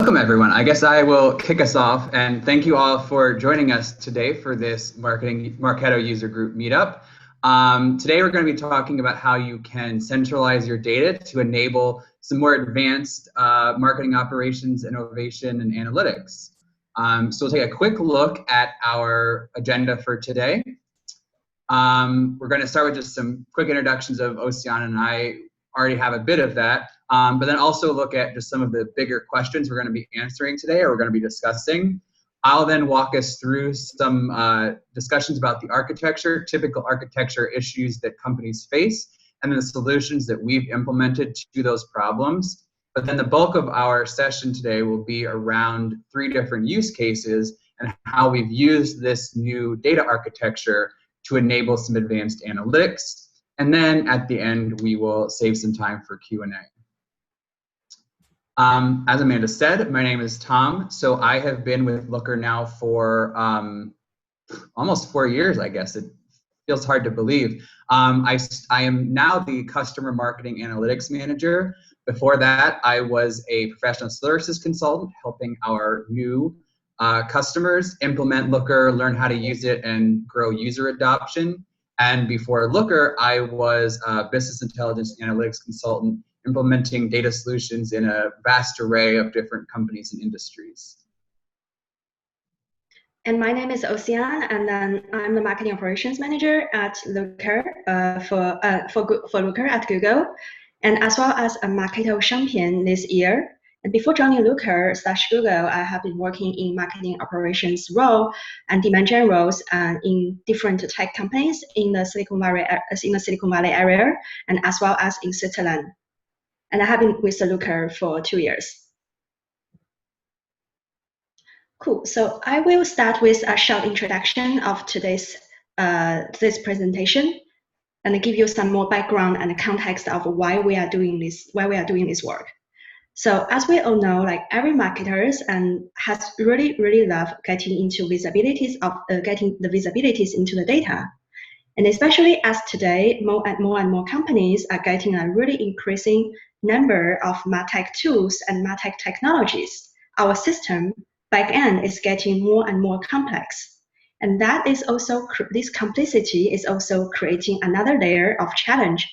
Welcome, everyone. I guess I will kick us off, and thank you all for joining us today for this Marketo user group meetup. Today we're going to be talking about how you can centralize your data to enable some more advanced marketing operations, innovation, and analytics. So we'll take a quick look at our agenda for today. We're going to start with just some quick introductions of Oceana, and I already have a bit of that, but then also look at just some of the bigger questions we're going to be answering today, or we're going to be discussing. I'll then walk us through some discussions about the architecture, typical architecture issues that companies face, and then the solutions that we've implemented to those problems. But then the bulk of our session today will be around 3 different use cases and how we've used this new data architecture to enable some advanced analytics. And then at the end, we will save some time for Q&A. As Amanda said, my name is Tom. So I have been with Looker now for almost 4 years, I guess. It feels hard to believe. I am now the Customer Marketing Analytics Manager. Before that, I was a professional services consultant helping our new customers implement Looker, learn how to use it, and grow user adoption. And before Looker, I was a business intelligence analytics consultant implementing data solutions in a vast array of different companies and industries. And my name is Oceana, and then I'm the marketing operations manager at Looker for Looker at Google, and as well as a Marketo champion this year. And before joining Looker/Google, I have been working in marketing operations role and demand gen roles in different tech companies in the Silicon Valley area, and as well as in Switzerland. And I have been with Looker for 2 years. Cool. So I will start with a short introduction of today's presentation, and give you some more background and context of why we are doing this work. So as we all know, like every marketers has really loved getting into visibilities into the data. And especially as today, more and more companies are getting a really increasing number of MarTech tools and MarTech technologies. Our system backend is getting more and more complex. And that is also, this complexity is also creating another layer of challenge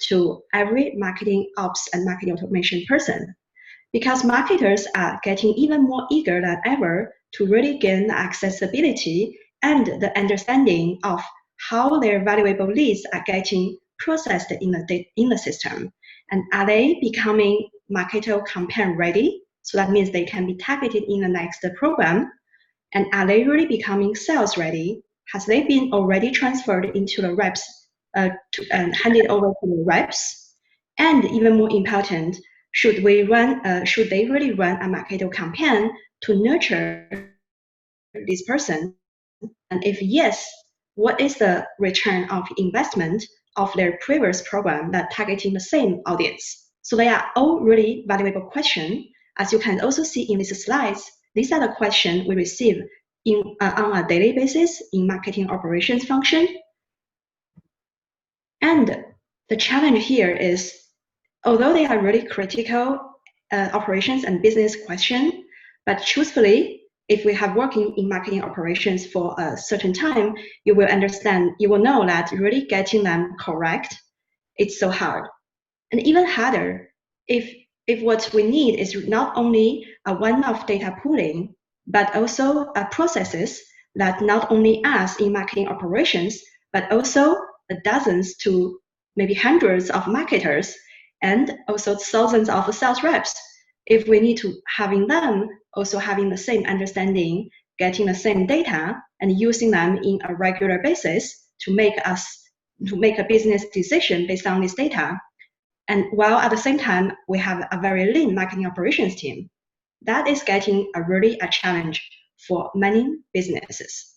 to every marketing ops and marketing automation person. Because marketers are getting even more eager than ever to really gain the accessibility and the understanding of how their valuable leads are getting processed in the system. And are they becoming Marketo campaign ready? So that means they can be targeted in the next program. And are they really becoming sales ready? Has they been already transferred into the reps and handed over to the reps? And even more important, should they really run a Marketo campaign to nurture this person? And if yes, what is the return of investment of their previous program that targeting the same audience? So they are all really valuable questions. As you can also see in these slides, these are the questions we receive on a daily basis in marketing operations function. And the challenge here is, although they are really critical operations and business questions, but truthfully, if we have working in marketing operations for a certain time, you will know that really getting them correct, it's so hard. And even harder, if what we need is not only a one-off data pooling, but also processes that not only us in marketing operations, but also dozens to maybe hundreds of marketers, and also thousands of sales reps. If we need to having them also having the same understanding, getting the same data, and using them in a regular basis to make a business decision based on this data. And while at the same time, we have a very lean marketing operations team, that is getting a challenge for many businesses.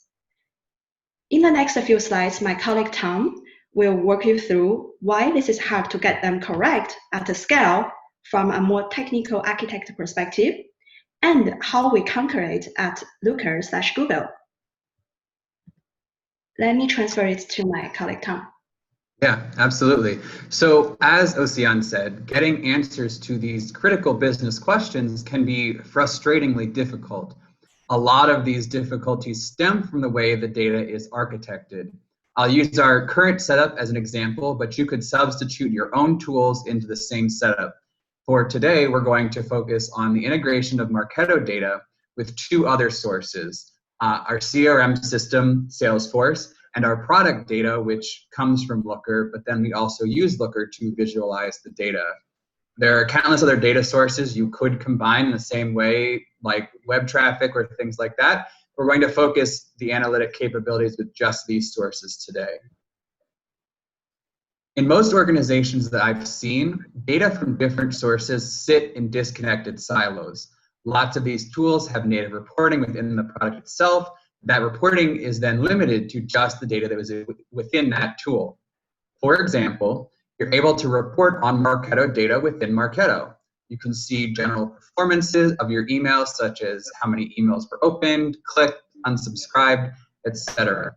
In the next few slides, my colleague Tom will walk you through why this is hard to get them correct at a scale from a more technical architect perspective, and how we conquer it at Looker/Google. Let me transfer it to my colleague Tom. Yeah, absolutely. So as Ocean said, getting answers to these critical business questions can be frustratingly difficult. A lot of these difficulties stem from the way the data is architected. I'll use our current setup as an example, but you could substitute your own tools into the same setup. For today, we're going to focus on the integration of Marketo data with two other sources, our CRM system, Salesforce, and our product data, which comes from Looker, but then we also use Looker to visualize the data. There are countless other data sources you could combine in the same way, like web traffic or things like that. We're going to focus the analytic capabilities with just these sources today. In most organizations that I've seen, data from different sources sit in disconnected silos. Lots of these tools have native reporting within the product itself. That reporting is then limited to just the data that was within that tool. For example, you're able to report on Marketo data within Marketo. You can see general performances of your emails, such as how many emails were opened, clicked, unsubscribed, etc.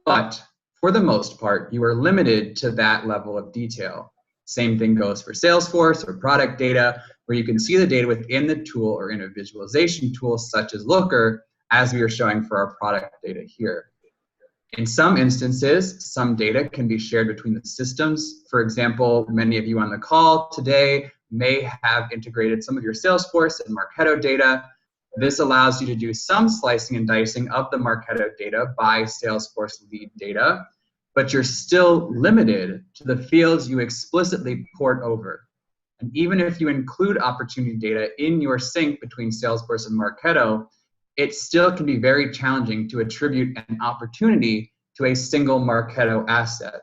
But for the most part, you are limited to that level of detail. Same thing goes for Salesforce or product data, where you can see the data within the tool or in a visualization tool such as Looker, as we are showing for our product data here. In some instances, some data can be shared between the systems. For example, many of you on the call today may have integrated some of your Salesforce and Marketo data. This allows you to do some slicing and dicing of the Marketo data by Salesforce lead data, but you're still limited to the fields you explicitly port over. And even if you include opportunity data in your sync between Salesforce and Marketo, it still can be very challenging to attribute an opportunity to a single Marketo asset.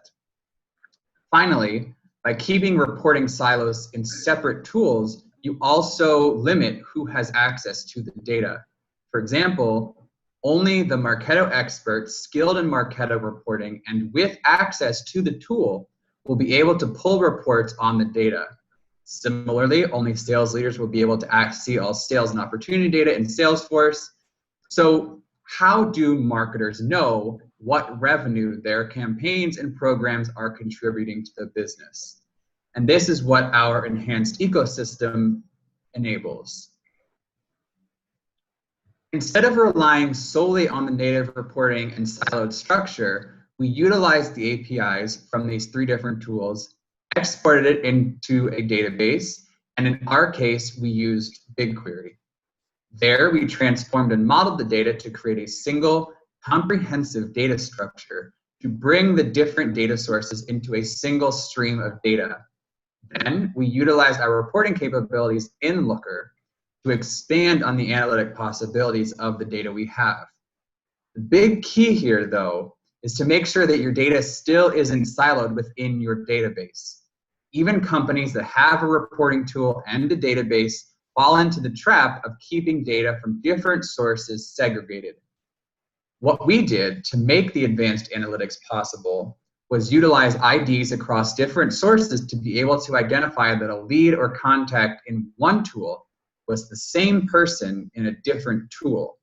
Finally, by keeping reporting silos in separate tools, you also limit who has access to the data. For example, only the Marketo expert skilled in Marketo reporting and with access to the tool will be able to pull reports on the data. Similarly, only sales leaders will be able to see all sales and opportunity data in Salesforce. So how do marketers know what revenue their campaigns and programs are contributing to the business? And this is what our enhanced ecosystem enables. Instead of relying solely on the native reporting and siloed structure, we utilized the APIs from these three different tools, exported it into a database, and in our case, we used BigQuery. There, we transformed and modeled the data to create a single, comprehensive data structure to bring the different data sources into a single stream of data. Then, we utilized our reporting capabilities in Looker to expand on the analytic possibilities of the data we have. The big key here, though, is to make sure that your data still isn't siloed within your database. Even companies that have a reporting tool and a database fall into the trap of keeping data from different sources segregated. What we did to make the advanced analytics possible was utilize IDs across different sources to be able to identify that a lead or contact in one tool was the same person in a different tool.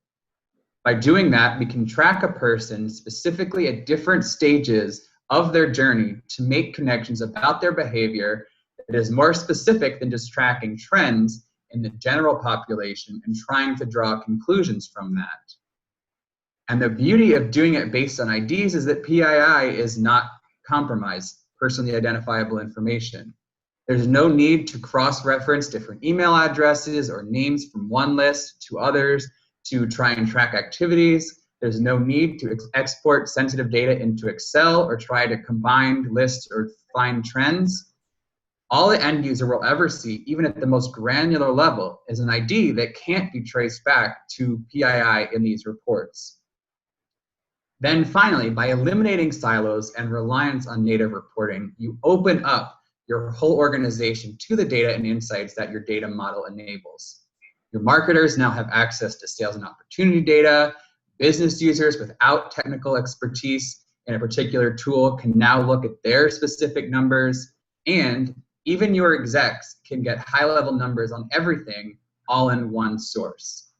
By doing that, we can track a person specifically at different stages of their journey to make connections about their behavior that is more specific than just tracking trends in the general population and trying to draw conclusions from that. And the beauty of doing it based on IDs is that PII is not compromised, personally identifiable information. There's no need to cross-reference different email addresses or names from one list to others to try and track activities. There's no need to export sensitive data into Excel or try to combine lists or find trends. All the end user will ever see, even at the most granular level, is an ID that can't be traced back to PII in these reports. Then finally, by eliminating silos and reliance on native reporting, you open up your whole organization to the data and insights that your data model enables. Your marketers now have access to sales and opportunity data. Business users without technical expertise in a particular tool can now look at their specific numbers, and even your execs can get high-level numbers on everything all in one source.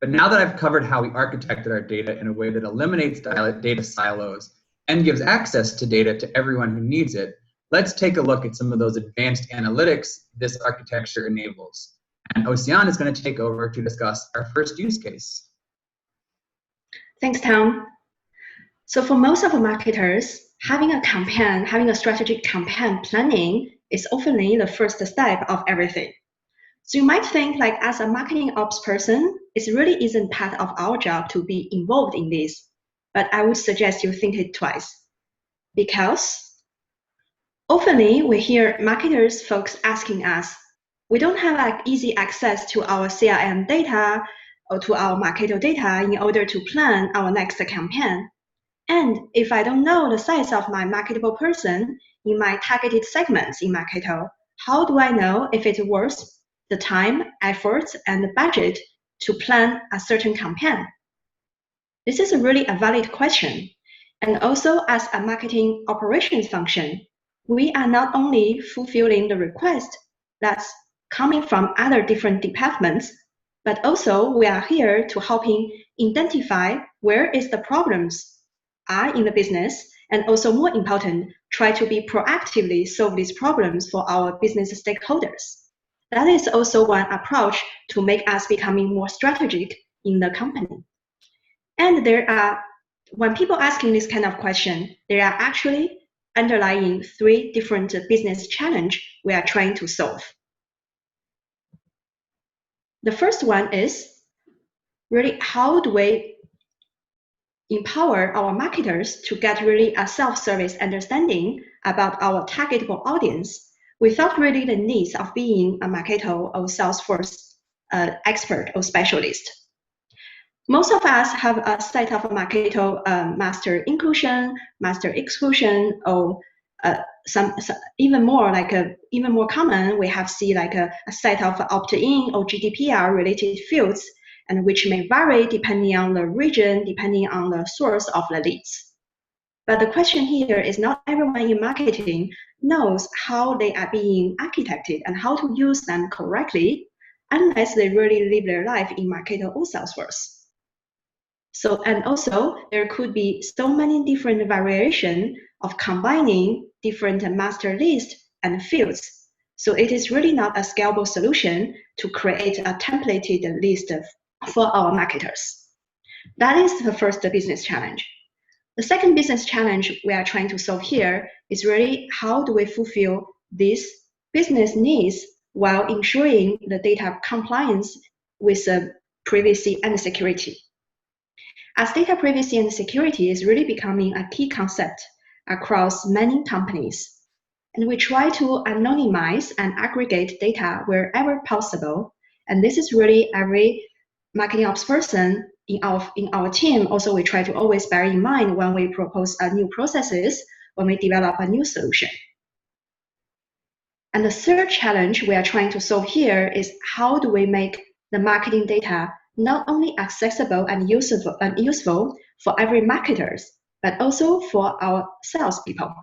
But now that I've covered how we architected our data in a way that eliminates data silos and gives access to data to everyone who needs it, let's take a look at some of those advanced analytics this architecture enables. And Ocean is going to take over to discuss our first use case. Thanks, Tom. So for most of the marketers, having a strategic campaign planning is often the first step of everything. So you might think like as a marketing ops person, it really isn't part of our job to be involved in this. But I would suggest you think it twice. Because often we hear marketers folks asking us, we don't have like easy access to our CRM data or to our Marketo data in order to plan our next campaign. And if I don't know the size of my marketable person in my targeted segments in Marketo, how do I know if it's worth the time, efforts, and the budget to plan a certain campaign? This is really a valid question. And also as a marketing operations function, we are not only fulfilling the request that's coming from other different departments, but also we are here to helping identify where is the problems are in the business, and also more important, try to be proactively solve these problems for our business stakeholders. That is also one approach to make us becoming more strategic in the company. And when people asking this kind of question, there are actually underlying 3 different business challenges we are trying to solve. The first one is really how do we empower our marketers to get really a self-service understanding about our targetable audience without really the needs of being a Marketo or Salesforce expert or specialist. Most of us have a set of Marketo master inclusion, master exclusion, or some even more common. We have a set of opt-in or GDPR related fields, and which may vary depending on the region, depending on the source of the leads. But the question here is not everyone in marketing knows how they are being architected and how to use them correctly unless they really live their life in Marketo or Salesforce. So, and also there could be so many different variations of combining different master lists and fields. So it is really not a scalable solution to create a templated list for our marketers. That is the first business challenge. The second business challenge we are trying to solve here is really how do we fulfill these business needs while ensuring the data compliance with privacy and security. As data privacy and security is really becoming a key concept across many companies, and we try to anonymize and aggregate data wherever possible, and this is really every marketing ops person in our team. Also, we try to always bear in mind when we propose new processes, when we develop a new solution. And the third challenge we are trying to solve here is how do we make the marketing data not only accessible and useful for every marketers, but also for our salespeople.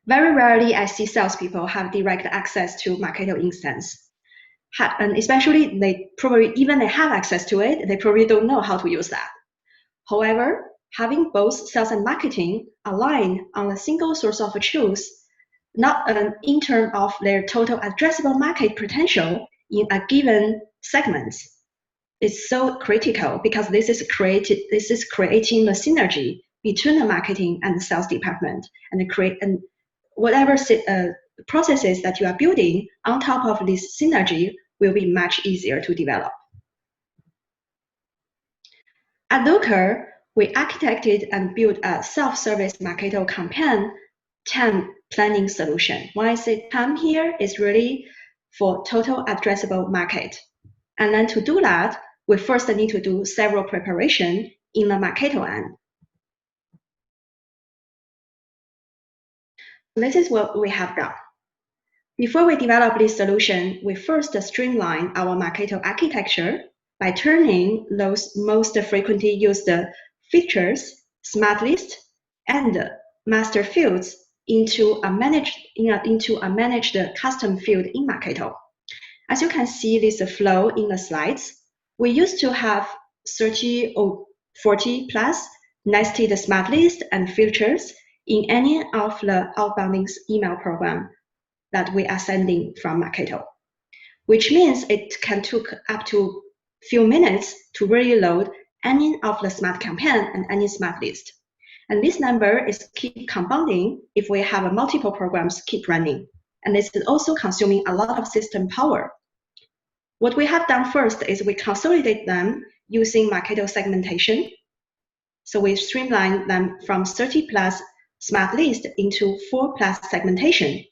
Very rarely I see salespeople have direct access to Marketo instance. And especially they have access to it, they probably don't know how to use that. However, having both sales and marketing aligned on a single source of truth, not in terms of their total addressable market potential in a given segment, is so critical because this is creating the synergy between the marketing and the sales department, and whatever processes that you are building on top of this synergy will be much easier to develop. At Looker, we architected and built a self-service Marketo campaign TAM planning solution. Why I say TAM here is really for total addressable market. And then to do that, we first need to do several preparation in the Marketo end. This is what we have done. Before we develop this solution, we first streamline our Marketo architecture by turning those most frequently used features, smart list, and master fields into a managed custom field in Marketo. As you can see this flow in the slides, we used to have 30 or 40 plus nested smart list and filters in any of the outbound email program that we are sending from Marketo, which means it can take up to few minutes to really load any of the smart campaign and any smart list. And this number is keep compounding if we have multiple programs keep running. And this is also consuming a lot of system power. What we have done first is we consolidate them using Marketo segmentation. So we streamline them from 30 plus smart list into 4 plus segmentation.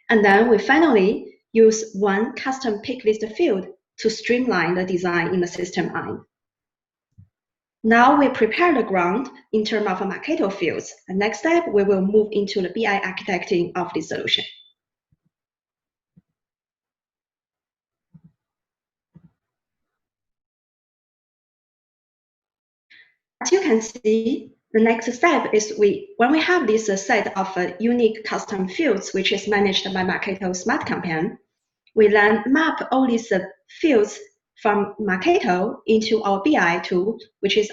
And then we finally use one custom pick list field to streamline the design in the system line. Now we prepare the ground in terms of Marketo fields. And next step, we will move into the BI architecting of this solution. As you can see, the next step is when we have this set of unique custom fields, which is managed by Marketo Smart Campaign, we then map all these fields from Marketo into our BI tool, which is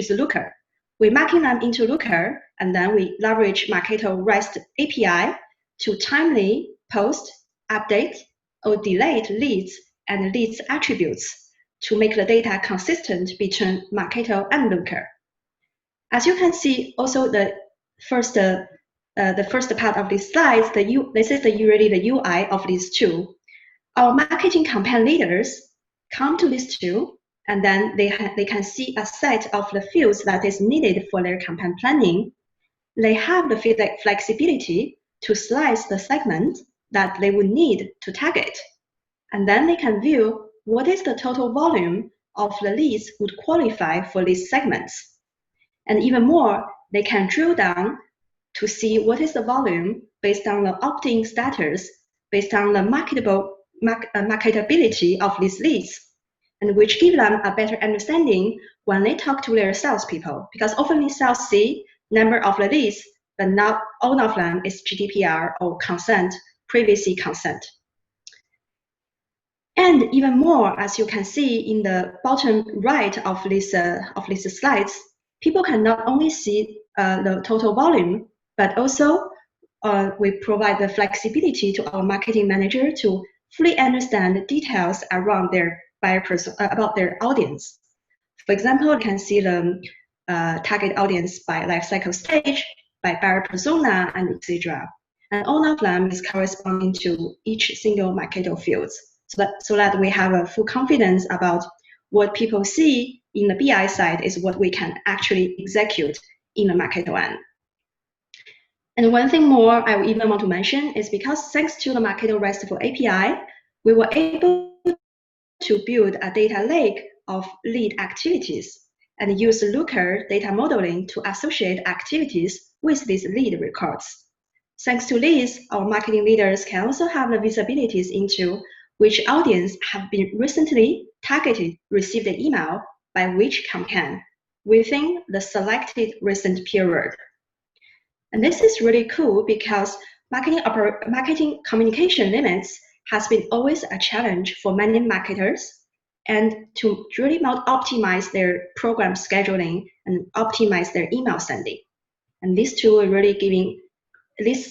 Looker. We're marking them into Looker, and then we leverage Marketo REST API to timely post, update, or delete leads and leads attributes to make the data consistent between Marketo and Looker. As you can see, also the first part of this slide, this is really the UI of this tool. Our marketing campaign leaders come to this tool, and then they can see a set of the fields that is needed for their campaign planning. They have the flexibility to slice the segment that they would need to target. And then they can view what is the total volume of the leads would qualify for these segments. And even more, they can drill down to see what is the volume based on the opt-in status, based on the marketability of these leads, and which give them a better understanding when they talk to their salespeople. Because often sales see number of the leads, but not all of them is GDPR or consent, privacy consent. And even more, as you can see in the bottom right of these slides, people can not only see the total volume, but also we provide the flexibility to our marketing manager to fully understand the details around their buyer about their audience. For example, you can see the target audience by life cycle stage, by buyer persona, and etc. And all of them is corresponding to each single Marketo fields, so that we have a full confidence about what people see in the BI side is what we can actually execute in the Marketo end. And one thing more I even want to mention is because thanks to the Marketo RESTful API, we were able to build a data lake of lead activities and use Looker data modeling to associate activities with these lead records. Thanks to this, our marketing leaders can also have the visibilities into which audience have been recently targeted, received the email by which campaign within the selected recent period. And this is really cool because marketing communication limits has been always a challenge for many marketers, and to really optimize their program scheduling and optimize their email sending. And this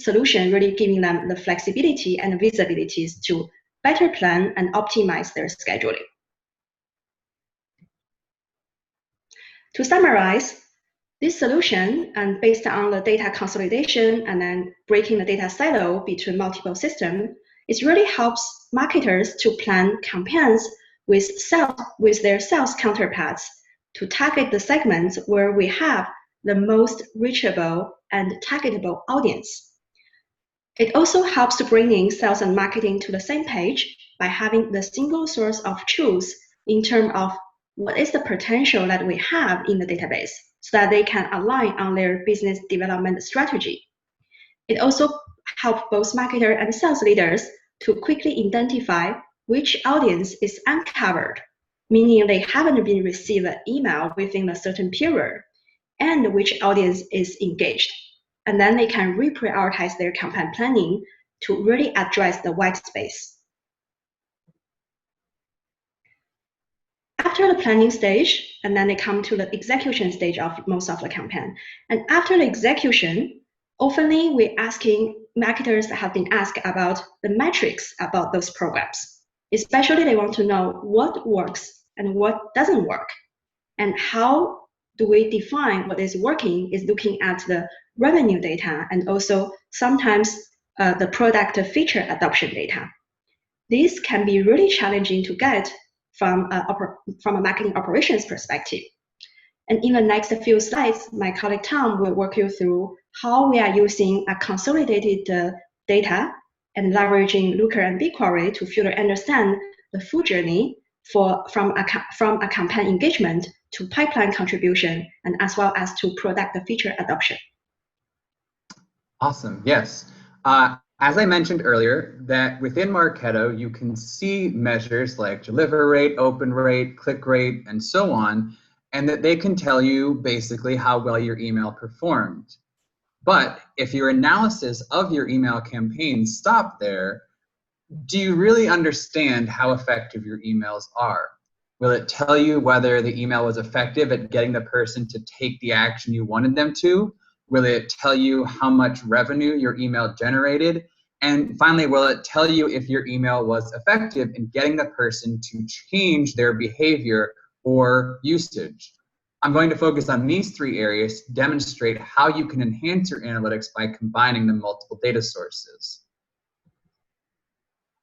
solution really giving them the flexibility and visibilities to better plan and optimize their scheduling. To summarize, this solution, and based on the data consolidation and then breaking the data silo between multiple systems, it really helps marketers to plan campaigns with their sales counterparts to target the segments where we have the most reachable and targetable audience. It also helps to bring in sales and marketing to the same page by having the single source of truth in terms of what is the potential that we have in the database, so that they can align on their business development strategy. It also helps both marketer and sales leaders to quickly identify which audience is uncovered, meaning they haven't been received an email within a certain period, and which audience is engaged. And then they can reprioritize their campaign planning to really address the white space. After after the planning stage, and then they come to the execution stage of most of the campaign. And after the execution, oftenly marketers have been asked about the metrics about those programs. Especially they want to know what works and what doesn't work. And how do we define what is working is looking at the revenue data and also sometimes the product feature adoption data. This can be really challenging to get from a marketing operations perspective. And in the next few slides, my colleague Tom will walk you through how we are using a consolidated data and leveraging Looker and BigQuery to further understand the full journey from a campaign engagement to pipeline contribution and as well as to product feature adoption. Awesome, yes. As I mentioned earlier, that within Marketo, you can see measures like deliver rate, open rate, click rate, and so on, and that they can tell you basically how well your email performed. But if your analysis of your email campaign stopped there, do you really understand how effective your emails are? Will it tell you whether the email was effective at getting the person to take the action you wanted them to? Will it tell you how much revenue your email generated? And finally, will it tell you if your email was effective in getting the person to change their behavior or usage? I'm going to focus on these three areas to demonstrate how you can enhance your analytics by combining the multiple data sources.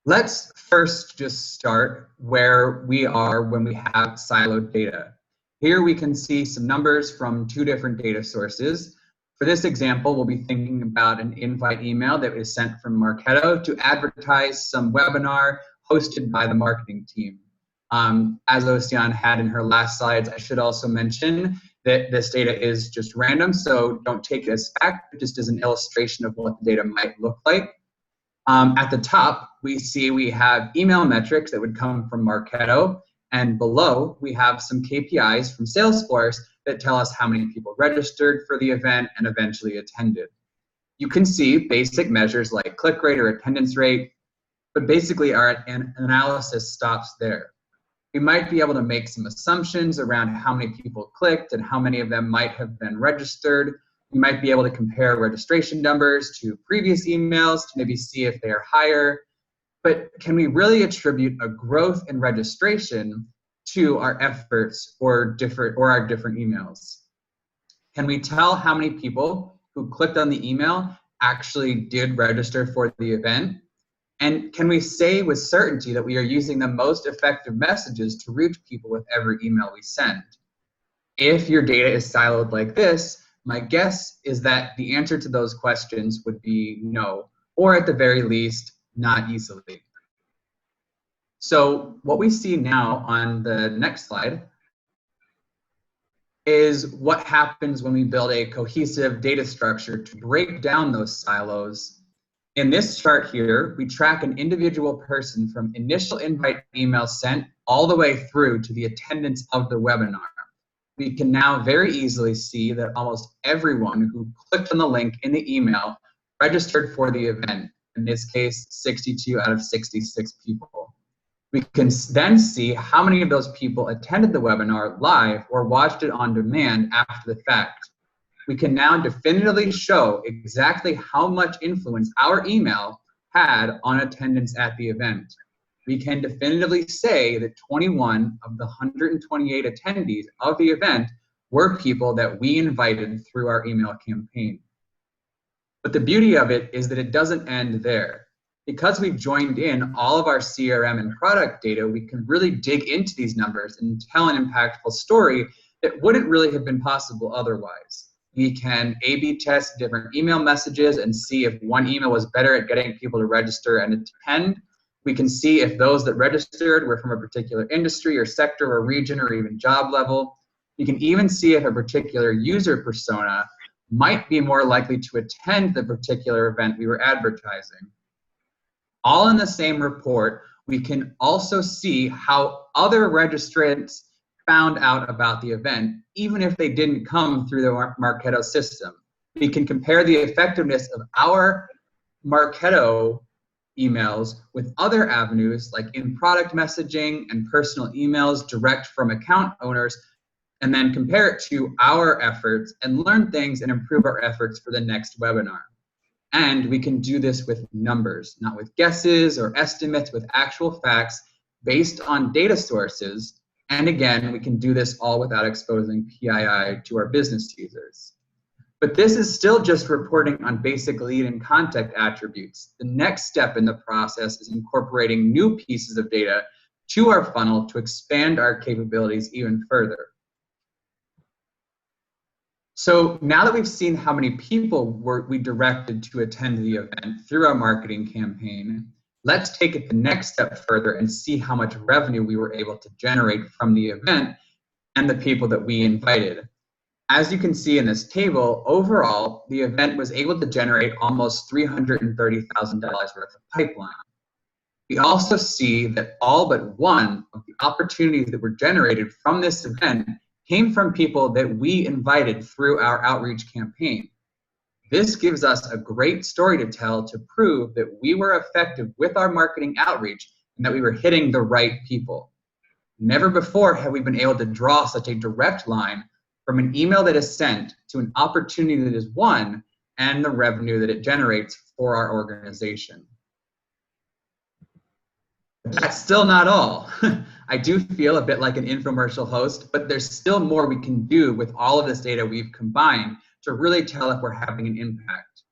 Let's first just start where we are when we have siloed data. Here we can see some numbers from two different data sources. For this example, we'll be thinking about an invite email that was sent from Marketo to advertise some webinar hosted by the marketing team. As Ocean had in her last slides, I should also mention that this data is just random, so don't take it as fact, just as an illustration of what the data might look like. At the top, we have email metrics that would come from Marketo, and below we have some KPIs from Salesforce that tell us how many people registered for the event and eventually attended. You can see basic measures like click rate or attendance rate, but basically our analysis stops there. We might be able to make some assumptions around how many people clicked and how many of them might have been registered. We might be able to compare registration numbers to previous emails to maybe see if they're higher. But can we really attribute a growth in registration to our efforts or our different emails? Can we tell how many people who clicked on the email actually did register for the event? And can we say with certainty that we are using the most effective messages to reach people with every email we send? If your data is siloed like this, my guess is that the answer to those questions would be no, or at the very least, not easily. So what we see now on the next slide is what happens when we build a cohesive data structure to break down those silos. In this chart here, we track an individual person from initial invite email sent all the way through to the attendance of the webinar. We can now very easily see that almost everyone who clicked on the link in the email registered for the event. In this case, 62 out of 66 people. We can then see how many of those people attended the webinar live or watched it on demand after the fact. We can now definitively show exactly how much influence our email had on attendance at the event. We can definitively say that 21 of the 128 attendees of the event were people that we invited through our email campaign. But the beauty of it is that it doesn't end there. Because we've joined in all of our CRM and product data, we can really dig into these numbers and tell an impactful story that wouldn't really have been possible otherwise. We can A/B test different email messages and see if one email was better at getting people to register and attend. We can see if those that registered were from a particular industry or sector or region or even job level. You can even see if a particular user persona might be more likely to attend the particular event we were advertising. All in the same report, we can also see how other registrants found out about the event, even if they didn't come through the Marketo system. We can compare the effectiveness of our Marketo emails with other avenues like in-product messaging and personal emails direct from account owners, and then compare it to our efforts and learn things and improve our efforts for the next webinar. And we can do this with numbers, not with guesses or estimates, with actual facts based on data sources. And again, we can do this all without exposing PII to our business users. But this is still just reporting on basic lead and contact attributes. The next step in the process is incorporating new pieces of data to our funnel to expand our capabilities even further. So now that we've seen how many people we directed to attend the event through our marketing campaign, let's take it the next step further and see how much revenue we were able to generate from the event and the people that we invited. As you can see in this table, overall, the event was able to generate almost $330,000 worth of pipeline. We also see that all but one of the opportunities that were generated from this event came from people that we invited through our outreach campaign. This gives us a great story to tell to prove that we were effective with our marketing outreach and that we were hitting the right people. Never before have we been able to draw such a direct line from an email that is sent to an opportunity that is won and the revenue that it generates for our organization. That's still not all. I do feel a bit like an infomercial host, but there's still more we can do with all of this data we've combined to really tell if we're having an impact.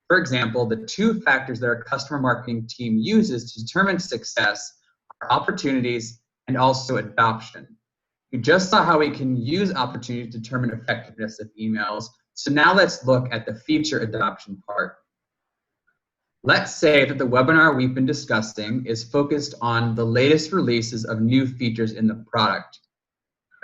For example, the two factors that our customer marketing team uses to determine success are opportunities and also adoption. We just saw how we can use opportunities to determine effectiveness of emails. So now let's look at the feature adoption part. Let's say that the webinar we've been discussing is focused on the latest releases of new features in the product.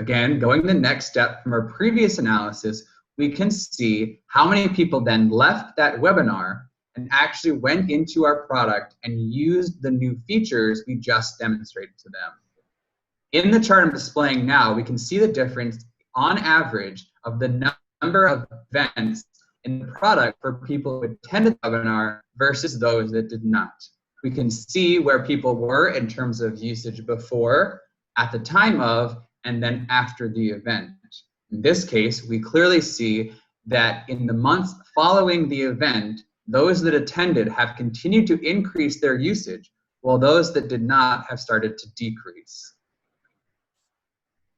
Again, going the next step from our previous analysis, we can see how many people then left that webinar and actually went into our product and used the new features we just demonstrated to them. In the chart I'm displaying now, we can see the difference on average of the number of events in the product for people who attended the webinar versus those that did not. We can see where people were in terms of usage before, at the time of, and then after the event. In this case, we clearly see that in the months following the event, those that attended have continued to increase their usage, while those that did not have started to decrease.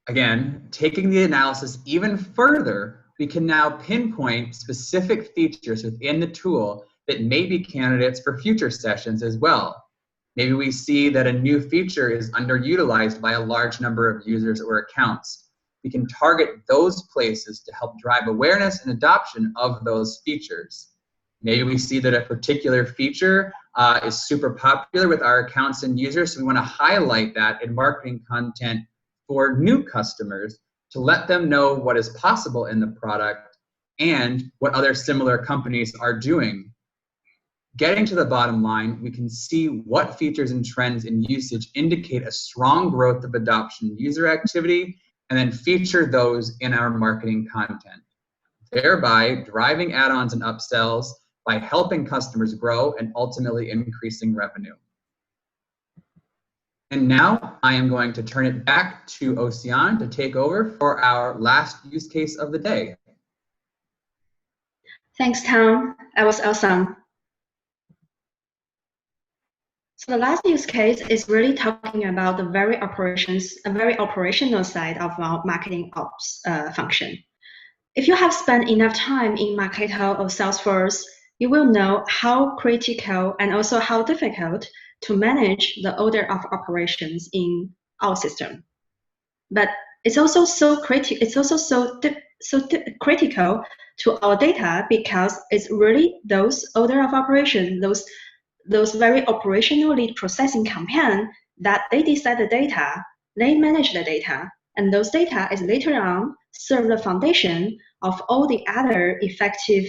Again, taking the analysis even further, we can now pinpoint specific features within the tool that may be candidates for future sessions as well. Maybe we see that a new feature is underutilized by a large number of users or accounts. We can target those places to help drive awareness and adoption of those features. Maybe we see that a particular feature is super popular with our accounts and users, so we want to highlight that in marketing content for new customers to let them know what is possible in the product and what other similar companies are doing. Getting to the bottom line, we can see what features and trends in usage indicate a strong growth of adoption user activity, and then feature those in our marketing content, thereby driving add-ons and upsells by helping customers grow and ultimately increasing revenue. And now I am going to turn it back to Ocean to take over for our last use case of the day. Thanks, Tom. That was awesome. So the last use case is really talking about the very operational side of our marketing ops function. If you have spent enough time in Marketo or Salesforce, you will know how critical and also how difficult to manage the order of operations in our system. But it's also so critical. It's also so critical to our data because it's really those order of operation, those very operational lead processing campaign that they decide the data, they manage the data, and those data is later on serve the foundation of all the other effective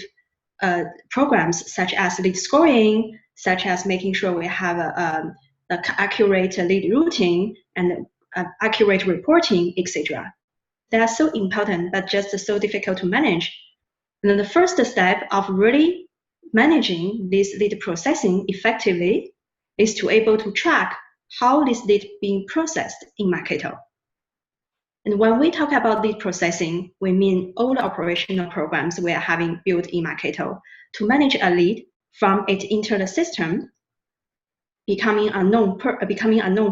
programs such as lead scoring, such as making sure we have a accurate lead routing and accurate reporting, etc. They are so important, but just so difficult to manage. And then the first step of really managing this lead processing effectively is to able to track how this lead being processed in Marketo. And when we talk about lead processing, we mean all the operational programs we are having built in Marketo to manage a lead from it enter the system, becoming a known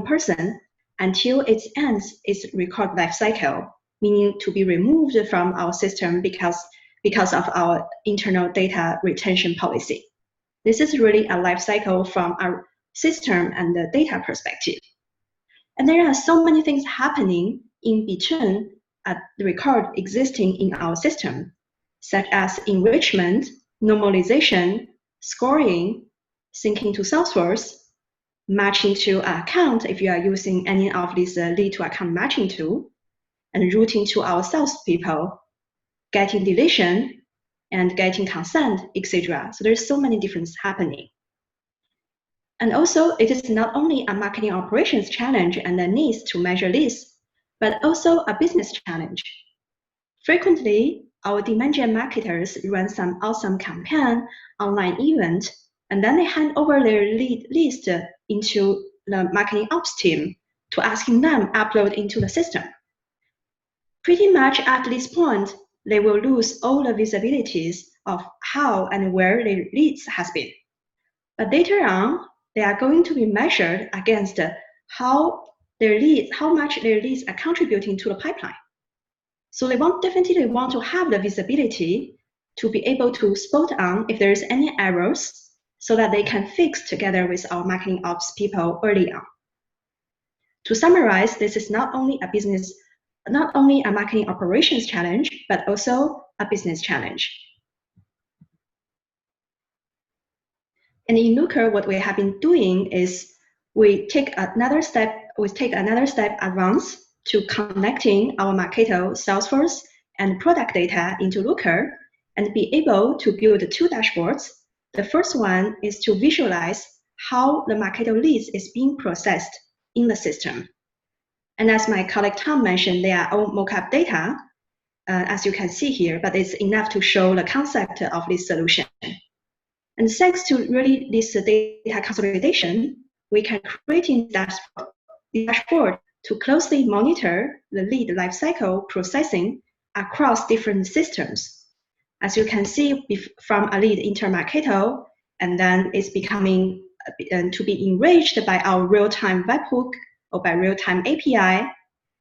person until it ends its record lifecycle, meaning to be removed from our system because of our internal data retention policy. This is really a lifecycle from our system and the data perspective. And there are so many things happening in between the record existing in our system, such as enrichment, normalization, scoring, syncing to Salesforce, matching to account if you are using any of these lead to account matching tool, and routing to our salespeople, getting deletion, and getting consent, etc. So there's so many differences happening. And also, it is not only a marketing operations challenge and the needs to measure this, but also a business challenge. Frequently, our demand gen marketers run some awesome campaign, online event, and then they hand over their lead list into the marketing ops team to asking them upload into the system. Pretty much at this point, they will lose all the visibilities of how and where their leads has been. But later on, they are going to be measured against how much their leads are contributing to the pipeline. So they definitely want to have the visibility to be able to spot on if there is any errors so that they can fix together with our marketing ops people early on. To summarize, this is not only a marketing operations challenge, but also a business challenge. And in Looker, what we have been doing is we take another step advance to connecting our Marketo, Salesforce, and product data into Looker and be able to build two dashboards. The first one is to visualize how the Marketo leads is being processed in the system. And as my colleague Tom mentioned, they are all mockup data, as you can see here, but it's enough to show the concept of this solution. And thanks to really this data consolidation, we can create in the dashboard to closely monitor the lead lifecycle processing across different systems. As you can see from a lead enter Marketo, and then it's becoming to be enriched by our real-time webhook or by real-time API,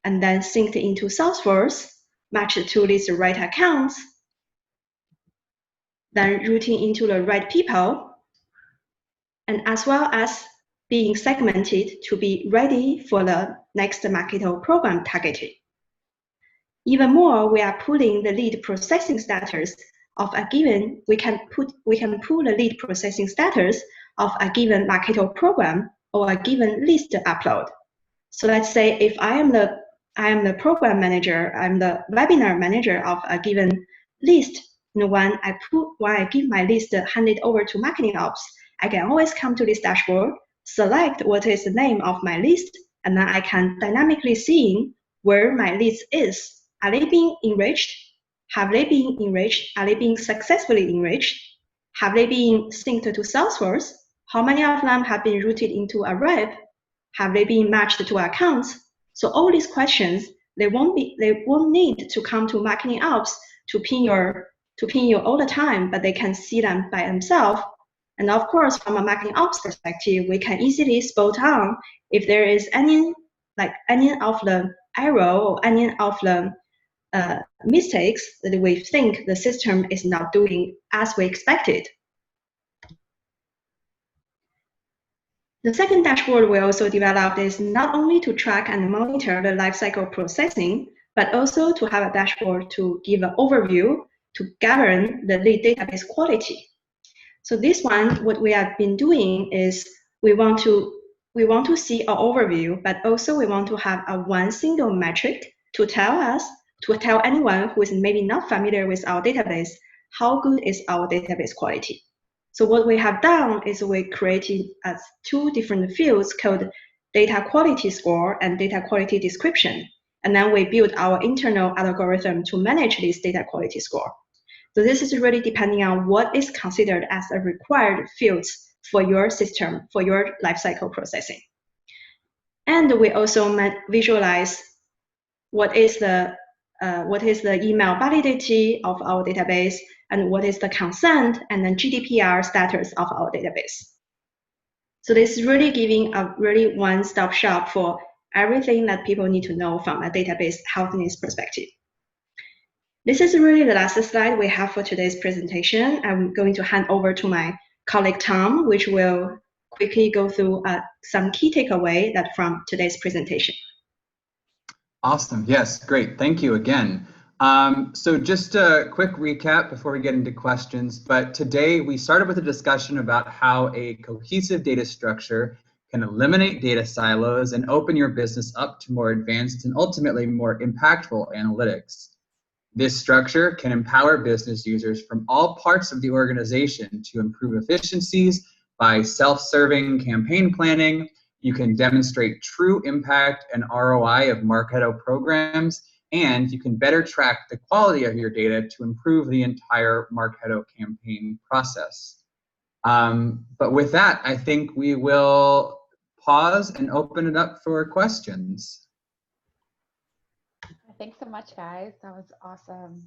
and then synced into Salesforce, matched to these right accounts, then routing into the right people, and as well as being segmented to be ready for the next Marketo program targeting. Even more, we are pulling the lead processing status of a given, we can pull the lead processing status of a given Marketo program or a given list upload. So let's say if I am the program manager, I'm the webinar manager of a given list, when I give my list handed over to marketing ops, I can always come to this dashboard, select what is the name of my list, and then I can dynamically see where my list is. Are they being enriched? Have they been enriched? Are they being successfully enriched? Have they been synced to Salesforce? How many of them have been routed into a rep? Have they been matched to accounts? So all these questions, they won't need to come to marketing ops to ping you all the time, but they can see them by themselves. And of course, from a marketing ops perspective, we can easily spot on if there is any of the error or any of the mistakes that we think the system is not doing as we expected. The second dashboard we also developed is not only to track and monitor the lifecycle processing, but also to have a dashboard to give an overview to govern the lead database quality. So this one, what we have been doing is we want to see an overview, but also we want to have one single metric to tell anyone who is maybe not familiar with our database, how good is our database quality. So what we have done is we created two different fields called data quality score and data quality description. And then we built our internal algorithm to manage this data quality score. So this is really depending on what is considered as a required fields for your system, for your lifecycle processing. And we also visualize what is the email validity of our database and what is the consent and then GDPR status of our database. So this is really giving a really one-stop shop for everything that people need to know from a database healthiness perspective. This is really the last slide we have for today's presentation. I'm going to hand over to my colleague Tom, which will quickly go through some key takeaway from today's presentation. Awesome. Yes, great. Thank you again. So just a quick recap before we get into questions, but today we started with a discussion about how a cohesive data structure can eliminate data silos and open your business up to more advanced and ultimately more impactful analytics. This structure can empower business users from all parts of the organization to improve efficiencies by self-serving campaign planning. You can demonstrate true impact and ROI of Marketo programs, and you can better track the quality of your data to improve the entire Marketo campaign process. But with that, I think we will pause and open it up for questions. Thanks so much, guys. That was awesome.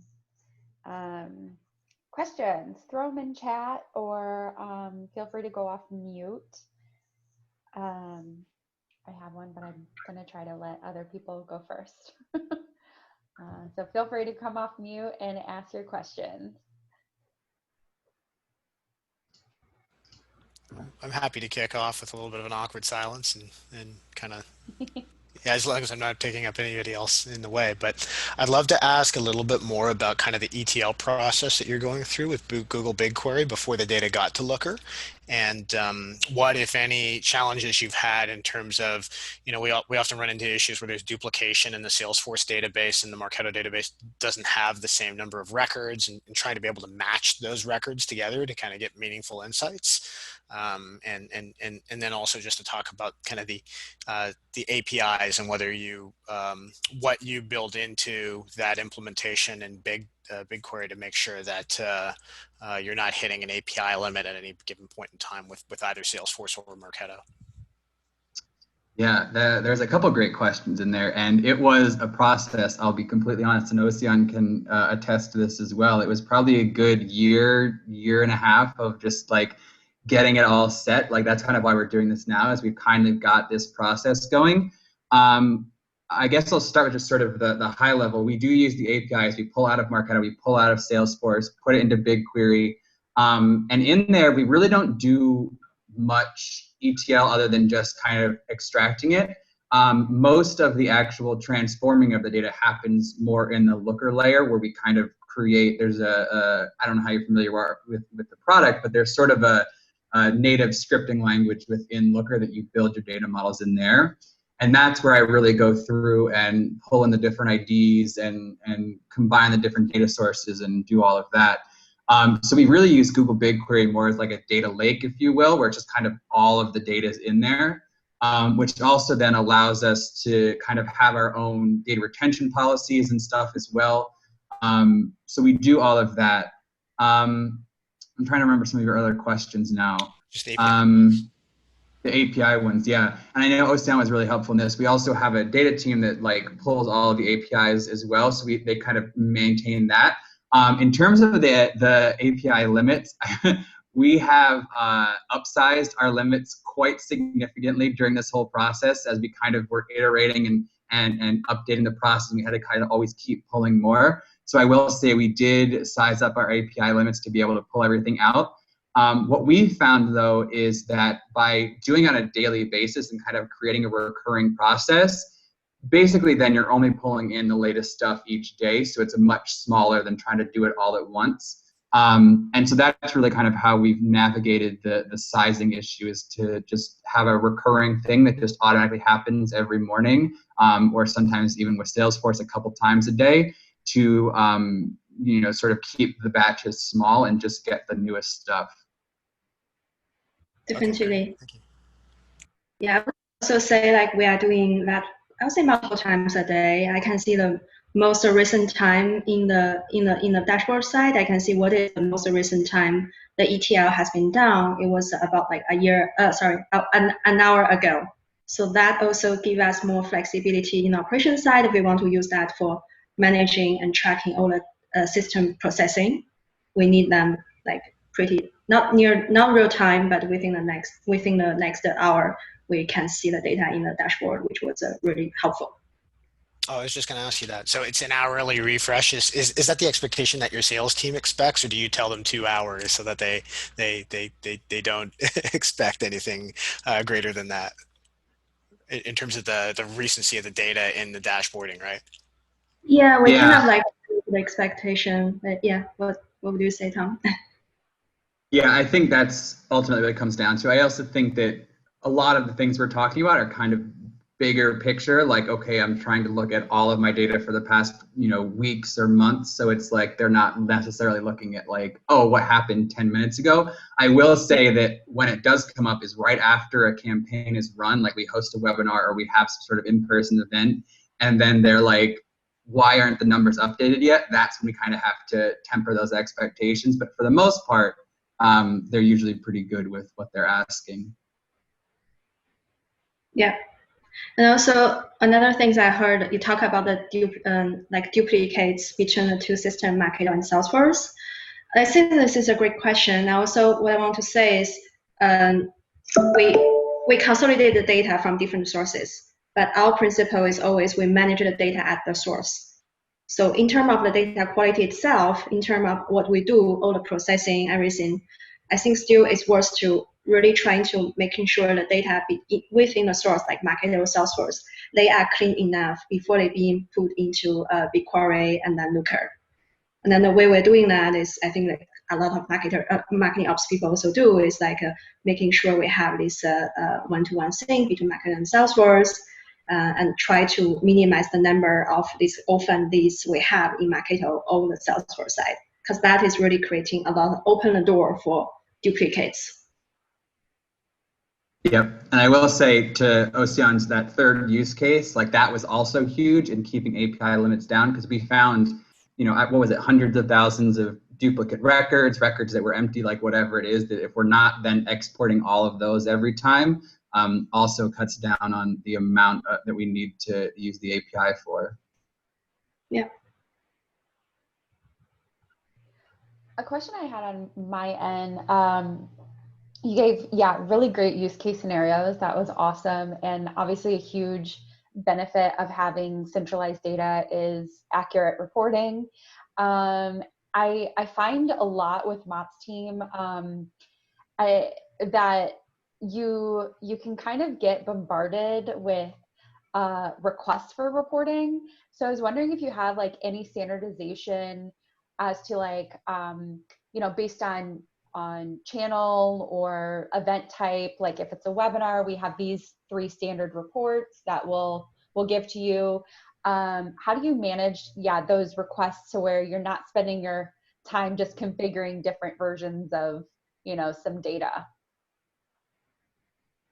Questions, throw them in chat or feel free to go off mute. I have one, but I'm going to try to let other people go first. So feel free to come off mute and ask your questions. I'm happy to kick off with a little bit of an awkward silence and kind of, yeah, as long as I'm not taking up anybody else in the way. But I'd love to ask a little bit more about kind of the ETL process that you're going through with Google BigQuery before the data got to Looker, and what, if any, challenges you've had in terms of, you know, we often run into issues where there's duplication in the Salesforce database and the Marketo database doesn't have the same number of records, and trying to be able to match those records together to kind of get meaningful insights. And then also just to talk about kind of the APIs and whether you what you build into that implementation in BigQuery to make sure that you're not hitting an API limit at any given point in time with either Salesforce or Marketo. Yeah, there's a couple great questions in there, and it was a process. I'll be completely honest, and Ocean can attest to this as well. It was probably a good year and a half of just like getting it all set. Like that's kind of why we're doing this now, is we've kind of got this process going. I guess I'll start with just sort of the high level. We do use the APIs. We pull out of Marketo, we pull out of Salesforce, put it into BigQuery. And in there, we really don't do much ETL other than just kind of extracting it. Most of the actual transforming of the data happens more in the Looker layer, where we kind of create, there's I don't know how you're familiar with the product, but there's sort of a native scripting language within Looker that you build your data models in there. And that's where I really go through and pull in the different IDs and combine the different data sources and do all of that. So we really use Google BigQuery more as like a data lake, if you will, where it's just kind of all of the data is in there, which also then allows us to kind of have our own data retention policies and stuff as well. So we do all of that. I'm trying to remember some of your other questions now. Just API. The API ones, yeah. And I know Ocean was really helpful in this. We also have a data team that like pulls all of the APIs as well, so they kind of maintain that. In terms of the API limits, we have upsized our limits quite significantly during this whole process as we kind of were iterating and updating the process. And we had to kind of always keep pulling more. So I will say we did size up our API limits to be able to pull everything out. What we found, though, is that by doing it on a daily basis and kind of creating a recurring process, basically then you're only pulling in the latest stuff each day. So it's a much smaller than trying to do it all at once. And so that's really kind of how we've navigated the sizing issue, is to just have a recurring thing that just automatically happens every morning, or sometimes even with Salesforce a couple times a day, to you know, sort of keep the batches small and just get the newest stuff. Definitely. Okay, yeah, I would also say like we are doing that, I would say multiple times a day. I can see the most recent time in the dashboard side, I can see what is the most recent time the ETL has been down. It was about like an hour ago. So that also gives us more flexibility in the operation side if we want to use that for managing and tracking all the system processing. We need them like pretty not real time, but within the next hour, we can see the data in the dashboard, which was really helpful. Oh, I was just going to ask you that. So it's an hourly refresh. Is that the expectation that your sales team expects, or do you tell them 2 hours so that they don't expect anything greater than that in terms of the recency of the data in the dashboarding, right? Yeah, we kind of like the expectation. But yeah, what would you say, Tom? Yeah, I think that's ultimately what it comes down to. I also think that a lot of the things we're talking about are kind of bigger picture, like, okay, I'm trying to look at all of my data for the past, weeks or months. So it's like they're not necessarily looking at like, oh, what happened 10 minutes ago. I will say that when it does come up is right after a campaign is run, like we host a webinar or we have some sort of in-person event, and then they're like, why aren't the numbers updated yet? That's when we kind of have to temper those expectations. But for the most part, they're usually pretty good with what they're asking. Yeah. And also another things I heard you talk about the duplicates between the two systems, Marketo and Salesforce. I think this is a great question. Also, what I want to say is we consolidate the data from different sources, but our principle is always we manage the data at the source. So in terms of the data quality itself, in terms of what we do, all the processing, everything, I think still it's worth to really trying to making sure the data within the source, like Marketo or Salesforce, they are clean enough before they being put into BigQuery and then Looker. And then the way we're doing that is, I think like a lot of marketing ops people also do is like making sure we have this one-to-one sync between Marketo and Salesforce, and try to minimize the number of these orphan leads we have in Marketo on the Salesforce side, because that is really creating a lot of open the door for duplicates. Yep, and I will say to Ocean's that third use case, like that was also huge in keeping API limits down, because we found, what was it, hundreds of thousands of duplicate records that were empty, like whatever it is, that if we're not then exporting all of those every time, also cuts down on the amount that we need to use the API for. Yeah. A question I had on my end, you gave, really great use case scenarios. That was awesome. And obviously a huge benefit of having centralized data is accurate reporting. I find a lot with Mott's team that you can kind of get bombarded with requests for reporting. So I was wondering if you have like any standardization as to like, based on channel or event type, like if it's a webinar, we have these 3 standard reports that we'll give to you. How do you manage, those requests to where you're not spending your time just configuring different versions of, some data?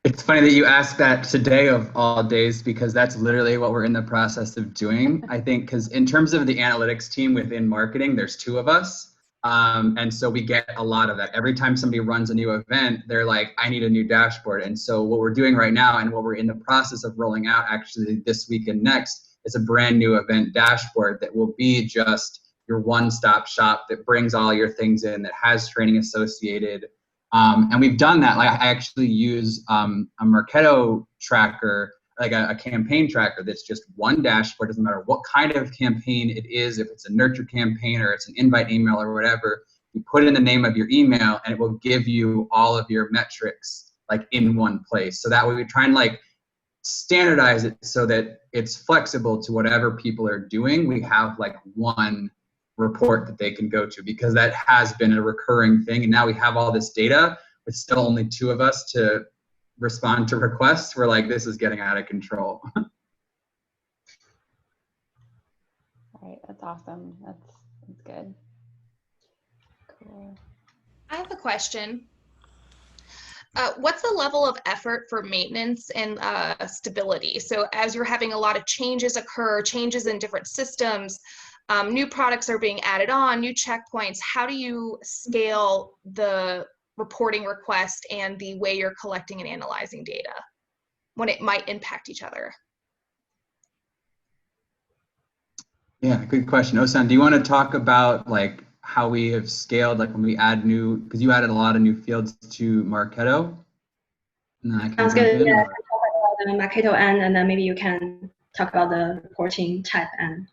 It's funny that you asked that today of all days, because that's literally what we're in the process of doing. I think because in terms of the analytics team within marketing, there's 2 of us. And so we get a lot of that. Every time somebody runs a new event, they're like, I need a new dashboard. And so what we're doing right now, and what we're in the process of rolling out actually this week and next, is a brand new event dashboard that will be just your one-stop shop that brings all your things in, that has training associated. And we've done that. Like I actually use a Marketo tracker, like a campaign tracker that's just one dashboard. Doesn't matter what kind of campaign it is, if it's a nurture campaign or it's an invite email or whatever, you put in the name of your email and it will give you all of your metrics like in one place. So that way we try and like standardize it so that it's flexible to whatever people are doing. We have like one report that they can go to, because that has been a recurring thing. And now we have all this data with still only 2 of us to respond to requests. We're like, this is getting out of control. Right, that's awesome. That's good. Cool. I have a question. what's the level of effort for maintenance and stability? So as you're having a lot of changes occur, changes in different systems, new products are being added on, new checkpoints, how do you scale the reporting request and the way you're collecting and analyzing data when it might impact each other? Yeah, good question. Osan, do you want to talk about like how we have scaled, like when we add new, because you added a lot of new fields to Marketo? And then I can Sounds jump good. in, Yeah, I or- can talk about the Marketo end, and then maybe you can talk about the reporting type end.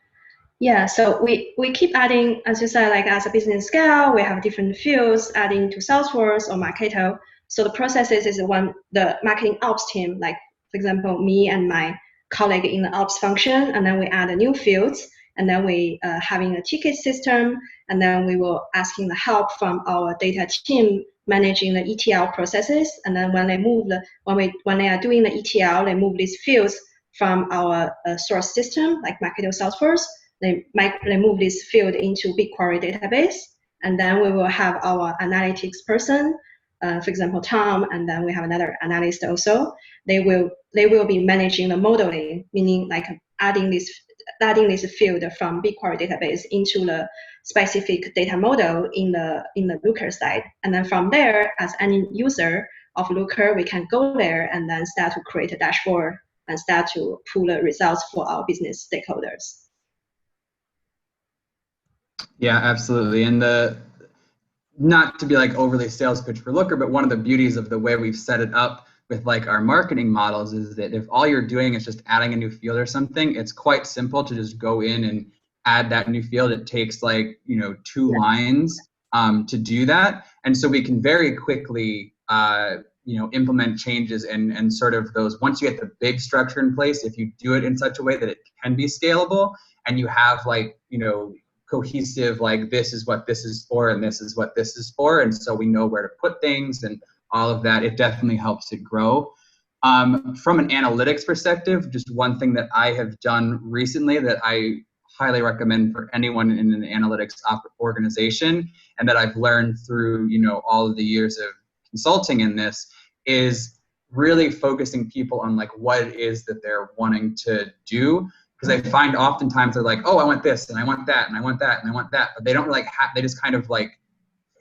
Yeah, so we keep adding, as you said, like as a business scale, we have different fields adding to Salesforce or Marketo. So the process is when the marketing ops team, like for example, me and my colleague in the ops function, and then we add new fields, and then we having a ticket system, and then we will asking the help from our data team managing the ETL processes, and then when they move when they are doing the ETL, they move these fields from our source system like Marketo Salesforce. They move this field into BigQuery database, and then we will have our analytics person, for example, Tom, and then we have another analyst also. They will be managing the modeling, meaning like adding this field from BigQuery database into the specific data model in the Looker side, and then from there, as any user of Looker, we can go there and then start to create a dashboard and start to pull the results for our business stakeholders. Yeah, absolutely. And not to be like overly sales pitch for Looker, but one of the beauties of the way we've set it up with like our marketing models is that if all you're doing is just adding a new field or something, it's quite simple to just go in and add that new field. It takes like, 2 lines to do that. And so we can very quickly, implement changes and sort of those, once you get the big structure in place, if you do it in such a way that it can be scalable and you have like, cohesive, like this is what this is for and this is what this is for, and so we know where to put things and all of that, it definitely helps it grow. From an analytics perspective, just one thing that I have done recently that I highly recommend for anyone in an analytics organization, and that I've learned through all of the years of consulting in this, is really focusing people on like what it is that they're wanting to do. Because I find oftentimes they're like, oh, I want this and I want that and I want that and I want that, but they don't like they just kind of like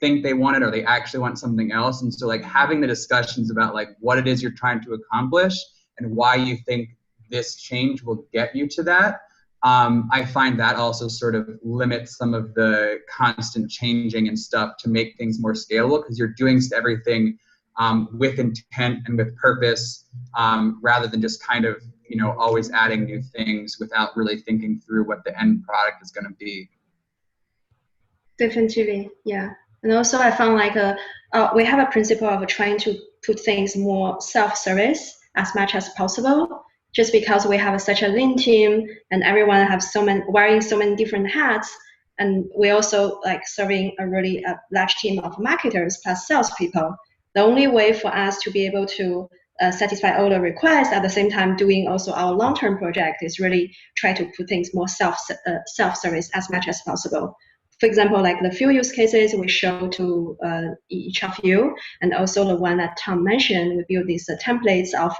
think they want it or they actually want something else. And so like having the discussions about like what it is you're trying to accomplish and why you think this change will get you to that, I find that also sort of limits some of the constant changing and stuff to make things more scalable, because you're doing everything with intent and with purpose, rather than just kind of always adding new things without really thinking through what the end product is going to be. Definitely, yeah. And also I found like we have a principle of trying to put things more self-service as much as possible, just because we have such a lean team and everyone have wearing so many different hats. And we also like serving a really large team of marketers plus salespeople. The only way for us to be able to satisfy all the requests at the same time doing also our long-term project is really try to put things more self-service as much as possible. For example, like the few use cases we show to each of you, and also the one that Tom mentioned, we build these templates of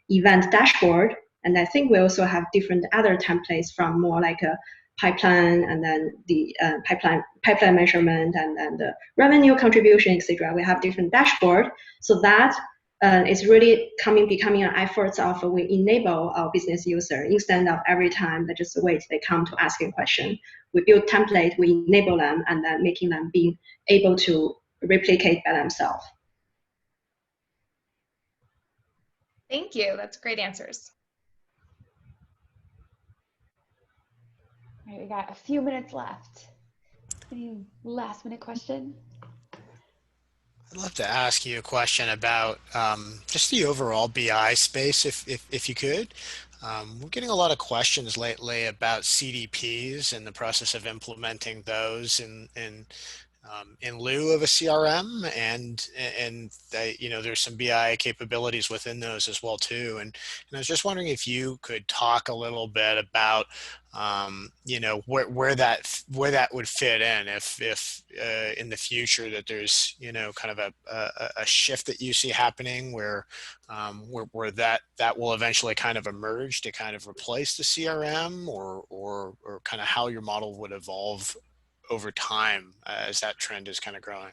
event dashboard. And I think we also have different other templates from more like a pipeline, and then the pipeline measurement, and then the revenue contribution, etc. We have different dashboard, so that it's really becoming an effort of we enable our business user instead of every time they just wait, they come to ask a question. We build template, we enable them, and then making them be able to replicate by themselves. Thank you. That's great answers. All right, we got a few minutes left. Any last minute question? I'd love to ask you a question about just the overall BI space, if you could. We're getting a lot of questions lately about CDPs and the process of implementing those, and in lieu of a CRM, and they, there's some BI capabilities within those as well too. And I was just wondering if you could talk a little bit about where that would fit in, if in the future that there's kind of a shift that you see happening where that will eventually kind of emerge to kind of replace the CRM, or kind of how your model would evolve over time as that trend is kind of growing.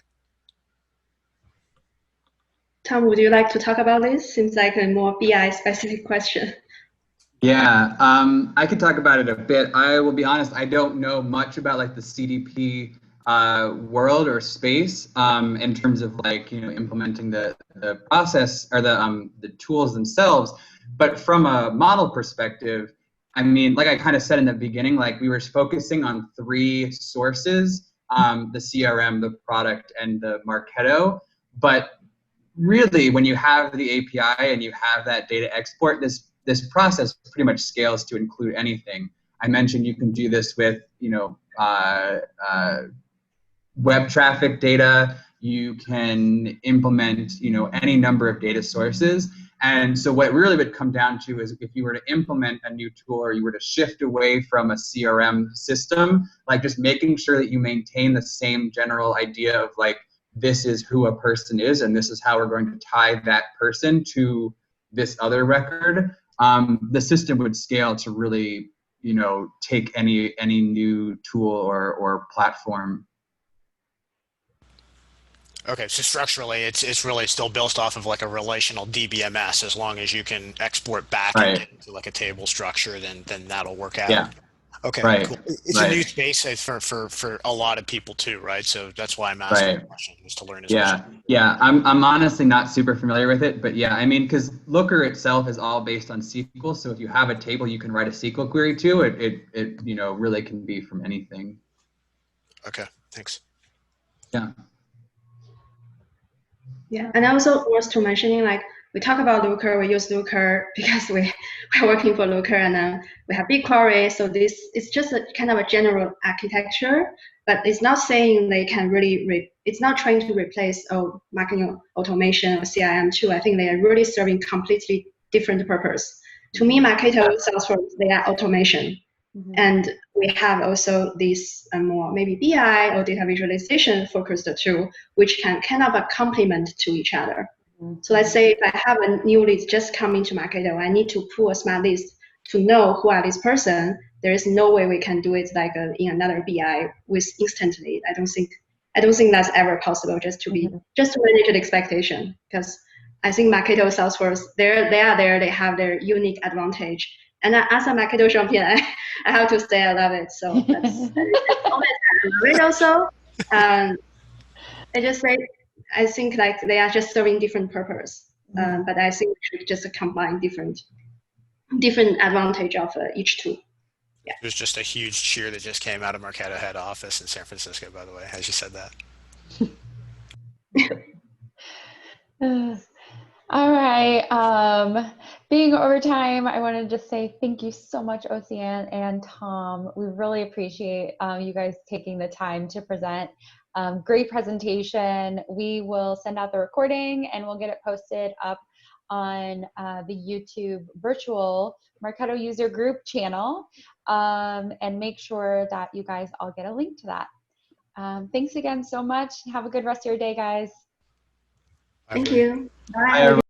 Tom, would you like to talk about this? Seems like a more BI specific question. Yeah, I could talk about it a bit. I will be honest, I don't know much about like the CDP world or space in terms of like implementing the process or the tools themselves. But from a model perspective, I mean, like I kind of said in the beginning, like we were focusing on 3 sources: the CRM, the product, and the Marketo. But really, when you have the API and you have that data export, this process pretty much scales to include anything. I mentioned you can do this with web traffic data. You can implement any number of data sources. And so what really would come down to is if you were to implement a new tool or you were to shift away from a CRM system, like just making sure that you maintain the same general idea of like, this is who a person is and this is how we're going to tie that person to this other record, the system would scale to really take any new tool or platform. Okay, so structurally, it's really still built off of like a relational DBMS. As long as you can export back Right. into like a table structure, then that'll work out. Yeah. Okay, Right. cool. It's a new space for a lot of people too, right? So that's why I'm asking the question, is to learn as much. Yeah. I'm honestly not super familiar with it, but yeah, I mean, because Looker itself is all based on SQL. So if you have a table, you can write a SQL query to it. It really can be from anything. Okay, thanks. Yeah, and also worth to mentioning, like we talk about Looker, we use Looker because we're working for Looker, and we have BigQuery. So this is just a kind of a general architecture, but it's not saying they can really. It's not trying to replace marketing automation or CRM too. I think they are really serving completely different purpose. To me, Marketo, Salesforce, they are automation. Mm-hmm. And we have also this more maybe BI or data visualization focused tool, which can kind of a complement to each other. Mm-hmm. So let's say if I have a new lead just coming to Marketo, I need to pull a smart list to know who are this person. There is no way we can do it like in another BI with instantly. I don't think that's ever possible. Just to manage the expectation, because I think Marketo, Salesforce, they are there. They have their unique advantage. And as a Marketo champion, I have to say I love it. So that's I love it also. I think like they are just serving different purpose. But I think we should just combine different advantage of each tool. Yeah. There's just a huge cheer that just came out of Marketo head office in San Francisco, by the way, as you said that. All right. Being over time, I want to just say thank you so much, Ocean and Tom. We really appreciate you guys taking the time to present. Great presentation. We will send out the recording and we'll get it posted up on the YouTube virtual Marketo user group channel, and make sure that you guys all get a link to that. Thanks again so much. Have a good rest of your day, guys. Thank you. Bye. Bye.